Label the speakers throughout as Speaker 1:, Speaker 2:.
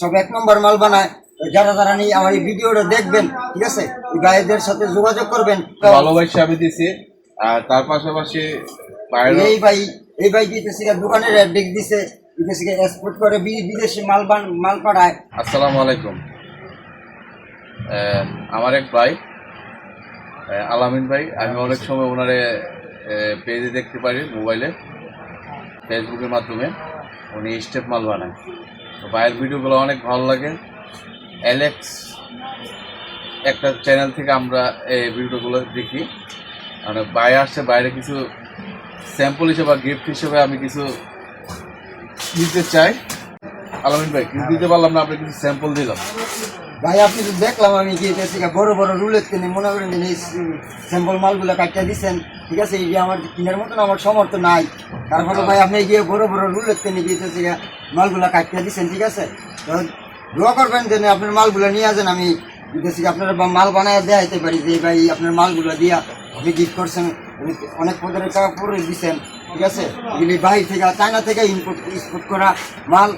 Speaker 1: সব 1 নম্বর মাল বানায়। যারা যারা নিয়ে আমার এই ভিডিওটা দেখবেন, ঠিক আছে, এই ভাইদের সাথে যোগাযোগ করবেন।
Speaker 2: ভালোবাসা আমি দিছি। আর তার পাশাপাশি
Speaker 1: এই ভাই দিতেছি দোকানের অ্যাড্রেস দিছে, দিতেছি এক্সপোর্ট করে বিদেশি মাল পাঠায়।
Speaker 2: আসসালামু আলাইকুম। আমার এক ভাই আলামিন ভাই, আমি অনেক সময় ওনারে পেজে দেখতে পারি, মোবাইলে ফেসবুকের মাধ্যমে। উনি স্টেপ মাল বানায়, তো ভাইয়ের ভিডিওগুলো অনেক ভালো লাগে। অ্যালেক্স একটা চ্যানেল থেকে আমরা এই ভিডিওগুলো দেখি। মানে ভাই আসছে, বাইরে কিছু স্যাম্পল হিসেবে বা গিফট হিসেবে আমি কিছু দিতে চাই। আলামিন ভাই, কিছু দিতে পারলাম না, আপনি কিছু স্যাম্পল দিলাম।
Speaker 1: ভাই আপনি তো দেখলাম আমি গিয়েছি বড় বড় রুলের কিনে মনে করেন যে স্যাম্পল মালগুলো কাটিয়ে দিচ্ছেন, ঠিক আছে, এই যে আমার কিনার মতন আমার সমর্থ নাই। তারপরে ভাই আপনি গিয়ে বড় বড় রুলের কিনে গিয়েছি মালগুলো কাটিয়ে দিচ্ছেন, ঠিক আছে। তো দোয়া করবেন যে আপনার মালগুলো নিয়ে আসেন, আমি দিতেছি আপনার মাল বানায় দেখাইতে পারি যে ভাই আপনার মালগুলো দিয়া আপনি গিফট করছেন, অনেক পদের টাকা পরে দিচ্ছেন, ঠিক আছে। এগুলি বাইরে থেকে চায়না থেকে এক্সপোর্ট করা মাল,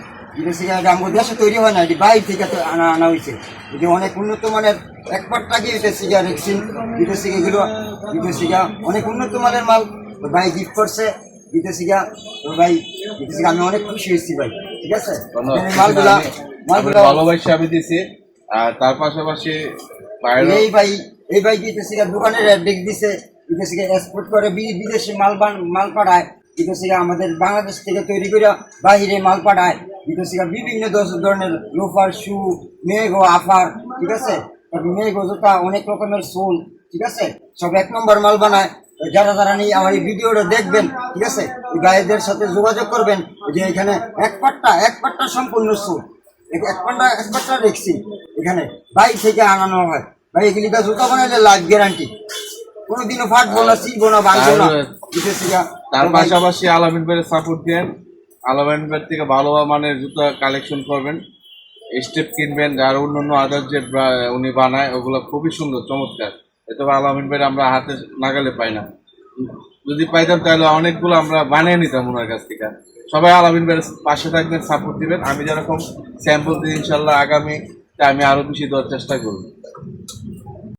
Speaker 1: আমাদের দেশে তৈরি হয় না, এটি বাইরে থেকে আনা হয়েছে। এটি অনেক উন্নত মানের একবারটা গিয়েছে রেক্সিন বিদেশি, এগুলো বিদেশি অনেক উন্নত মানের মাল ভাই গিফট করছে বিদেশি ভাই, বিদেশি আমি অনেক খুশি হয়েছি ভাই, ঠিক আছে। মালগুলা
Speaker 2: ভালোবাসা আমি দিছি। আর তার পাশাপাশি
Speaker 1: এই ভাই দিতেছি দোকানের অ্যাড্রেস দিছে, বিদেশি এক্সপোর্ট করে বিদেশি মাল পাঠায়, বিদেশি আমাদের বাংলাদেশ থেকে তৈরি করে বাহিরে মাল পাঠায়, বিদেশি বিভিন্ন ধরনের লোফার, শু, মেঘো, আফার, ঠিক আছে, মেঘো জুতা, অনেক রকমের সোল, ঠিক আছে, সব 1 নম্বর মাল বানায়। যারা যারা নিয়ে আমার এই ভিডিওটা দেখবেন, ঠিক আছে, এই ভাইদের সাথে যোগাযোগ করবেন যে এখানে এক পাট্টা সম্পূর্ণ সোল, এক পাট্টা রেখছি, এখানে বাইরে থেকে আনানো হয় ভাই। এগুলি জুতা বানাইলে লাইফ গ্যারান্টি, কোনোদিনও ফাটবো না, ছিলবো না, ভাঙবো না।
Speaker 2: তার পাশাপাশি আলামিন ভাইয়ের সাপোর্ট দেন। আলামিন ভাইয়ের থেকে ভালো মানের জুতা কালেকশন করবেন, স্টেপ কিনবেন, যার অন্যান্য আদার যে উনি বানায় ওগুলো খুবই সুন্দর, চমৎকার। এতে আলামিন ভাই আমরা হাতে নাগালে পাই না, যদি পাইতাম তাহলে অনেকগুলো আমরা বানিয়ে নিতাম ওনার কাছ থেকে। সবাই আলামিন ভাইয়ের পাশে থাকবেন, সাপোর্ট দিবেন। আমি যেরকম স্যাম্পল দিই, ইনশাল্লাহ আগামী আমি আরো বেশি দেওয়ার চেষ্টা করব।